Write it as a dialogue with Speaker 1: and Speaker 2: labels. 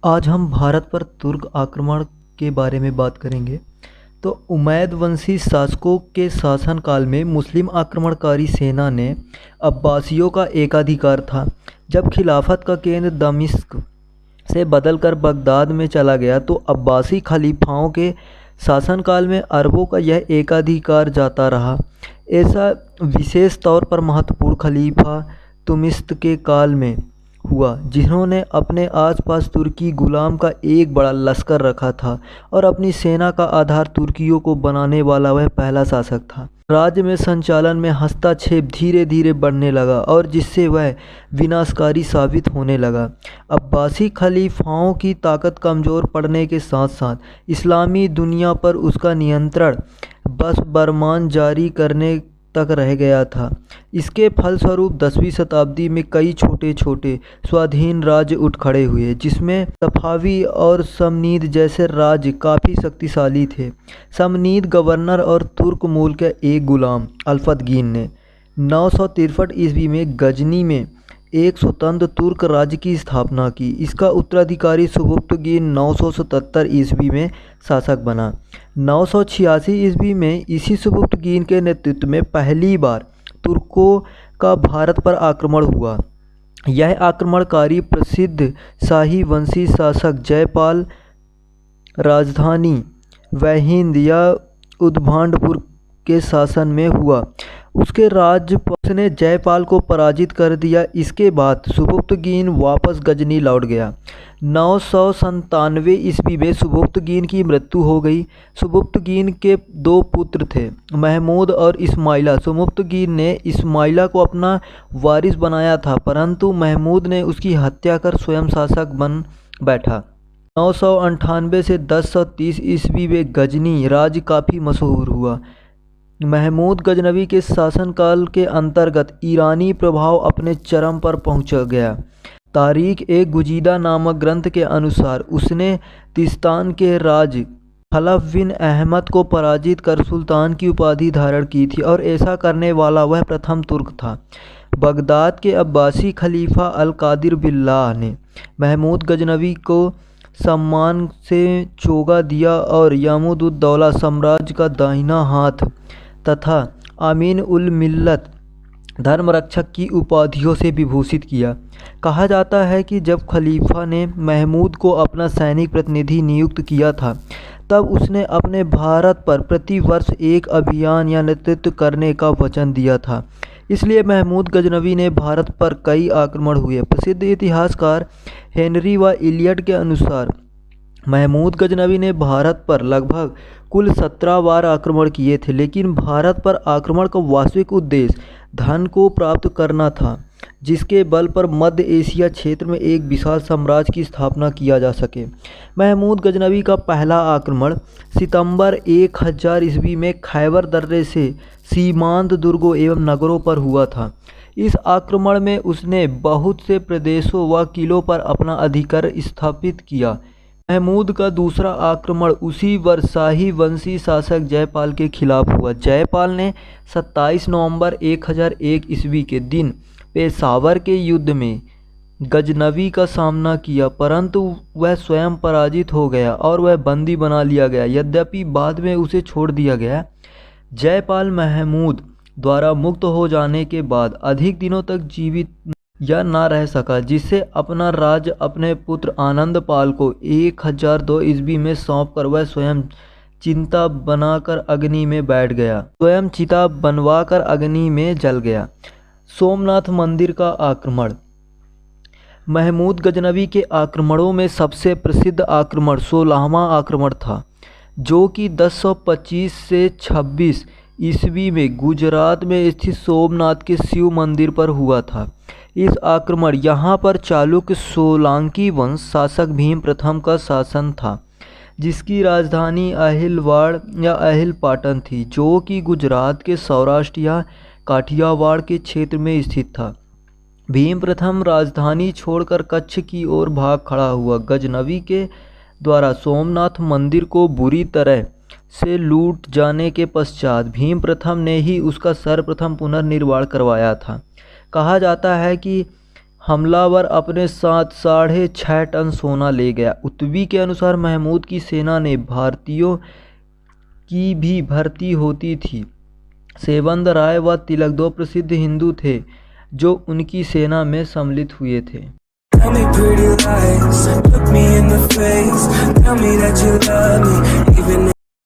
Speaker 1: आज हम भारत पर तुर्क आक्रमण के बारे में बात करेंगे। तो उमैद वंशी शासकों के शासनकाल में मुस्लिम आक्रमणकारी सेना ने अब्बासियों का एकाधिकार था। जब खिलाफत का केंद्र दमिश्क से बदलकर बगदाद में चला गया तो अब्बासी खलीफाओं के शासनकाल में अरबों का यह एकाधिकार जाता रहा। ऐसा विशेष तौर पर महत्वपूर्ण खलीफा तुमिस्त के काल में हुआ, जिन्होंने अपने आसपास तुर्की गुलाम का एक बड़ा लश्कर रखा था और अपनी सेना का आधार तुर्कियों को बनाने वाला वह पहला शासक था। राज्य में संचालन में हस्तक्षेप धीरे धीरे बढ़ने लगा और जिससे वह विनाशकारी साबित होने लगा। अब्बासी खलीफाओं की ताकत कमज़ोर पड़ने के साथ साथ इस्लामी दुनिया पर उसका नियंत्रण बस बरमान जारी करने तक रह गया था। इसके फलस्वरूप 10वीं शताब्दी में कई छोटे छोटे स्वाधीन राज्य उठ खड़े हुए, जिसमें सफावी और समनीद जैसे राज्य काफ़ी शक्तिशाली थे। समनीद गवर्नर और तुर्क मूल के एक गुलाम अल्फतगीन ने 963 ईस्वी में गजनी में एक स्वतंत्र तुर्क राज्य की स्थापना की। इसका उत्तराधिकारी सुबुक्तगीन 977 ईस्वी में शासक बना। 986 ईस्वी में इसी सुबुक्तगीन के नेतृत्व में पहली बार तुर्कों का भारत पर आक्रमण हुआ। यह आक्रमणकारी प्रसिद्ध शाही वंशी शासक जयपाल राजधानी वहिंद या उद्भांडपुर के शासन में हुआ। उसके राज्य ने जयपाल को पराजित कर दिया। इसके बाद सुबुक्तगीन वापस गजनी लौट गया। 997 ईस्वी में सुबुक्तगीन की मृत्यु हो गई। सुबुक्तगीन के दो पुत्र थे, महमूद और इस्माइला। सुबुक्तगीन ने इस्माइला को अपना वारिस बनाया था, परंतु महमूद ने उसकी हत्या कर स्वयं शासक बन बैठा। 998 से 1030 ईस्वी में गजनी राज्य काफ़ी मशहूर हुआ। महमूद गजनवी के शासनकाल के अंतर्गत ईरानी प्रभाव अपने चरम पर पहुंच गया। तारीख ए गुजीदा नामक ग्रंथ के अनुसार उसने तिस्तान के राज खलफ बिन अहमद को पराजित कर सुल्तान की उपाधि धारण की थी और ऐसा करने वाला वह प्रथम तुर्क था। बगदाद के अब्बासी खलीफा अल कादिर बिल्लाह ने महमूद गजनवी को सम्मान से चोगा दिया और यामुद-उद-दौला साम्राज्य का दाहिना हाथ तथा आमीन उल मिल्लत धर्मरक्षक की उपाधियों से विभूषित किया। कहा जाता है कि जब खलीफा ने महमूद को अपना सैनिक प्रतिनिधि नियुक्त किया था, तब उसने अपने भारत पर प्रतिवर्ष एक अभियान या नेतृत्व करने का वचन दिया था। इसलिए महमूद गजनवी ने भारत पर कई आक्रमण हुए। प्रसिद्ध इतिहासकार हेनरी व इलियट के अनुसार महमूद गजनवी ने भारत पर लगभग कुल 17 बार आक्रमण किए थे, लेकिन भारत पर आक्रमण का वास्तविक उद्देश्य धन को प्राप्त करना था, जिसके बल पर मध्य एशिया क्षेत्र में एक विशाल साम्राज्य की स्थापना किया जा सके। महमूद गजनवी का पहला आक्रमण सितंबर 1000 ईस्वी में खैबर दर्रे से सीमांत दुर्गों एवं नगरों पर हुआ था। इस आक्रमण में उसने बहुत से प्रदेशों व किलों पर अपना अधिकार स्थापित किया। महमूद का दूसरा आक्रमण उसी वर्ष शाही वंशी शासक जयपाल के खिलाफ हुआ। जयपाल ने 27 नवंबर 1001 ईस्वी के दिन पेशावर के युद्ध में गजनवी का सामना किया, परंतु वह स्वयं पराजित हो गया और वह बंदी बना लिया गया। यद्यपि बाद में उसे छोड़ दिया गया। जयपाल महमूद द्वारा मुक्त हो जाने के बाद अधिक दिनों तक जीवित या ना रह सका, जिससे अपना राज्य अपने पुत्र आनंदपाल को 1002 ईस्वी में सौंपकर वह स्वयं चिता बनाकर अग्नि में बैठ गया। स्वयं चिता बनवाकर अग्नि में जल गया। सोमनाथ मंदिर का आक्रमण। महमूद गजनवी के आक्रमणों में सबसे प्रसिद्ध आक्रमण 16वां आक्रमण था, जो कि 1025 से 26 ईस्वी में गुजरात में स्थित सोमनाथ के शिव मंदिर पर हुआ था। इस आक्रमण यहाँ पर चालुक्य सोलंकी वंश शासक भीम प्रथम का शासन था, जिसकी राजधानी अहिलवाड़ या अहिलपाटन थी, जो कि गुजरात के सौराष्ट्र या काठियावाड़ के क्षेत्र में स्थित था। भीम प्रथम राजधानी छोड़कर कच्छ की ओर भाग खड़ा हुआ। गजनवी के द्वारा सोमनाथ मंदिर को बुरी तरह से लूट जाने के पश्चात भीम प्रथम ने ही उसका सर्वप्रथम पुनर्निर्माण करवाया था। कहा जाता है कि हमलावर अपने साथ 6.5 टन सोना ले गया। उत्वी के अनुसार महमूद की सेना ने भारतीयों की भी भर्ती होती थी। सेवंद राय व तिलक दो प्रसिद्ध हिंदू थे जो उनकी सेना में सम्मिलित हुए थे।
Speaker 2: Tell me pretty lies, look me in the face, tell me that you love me,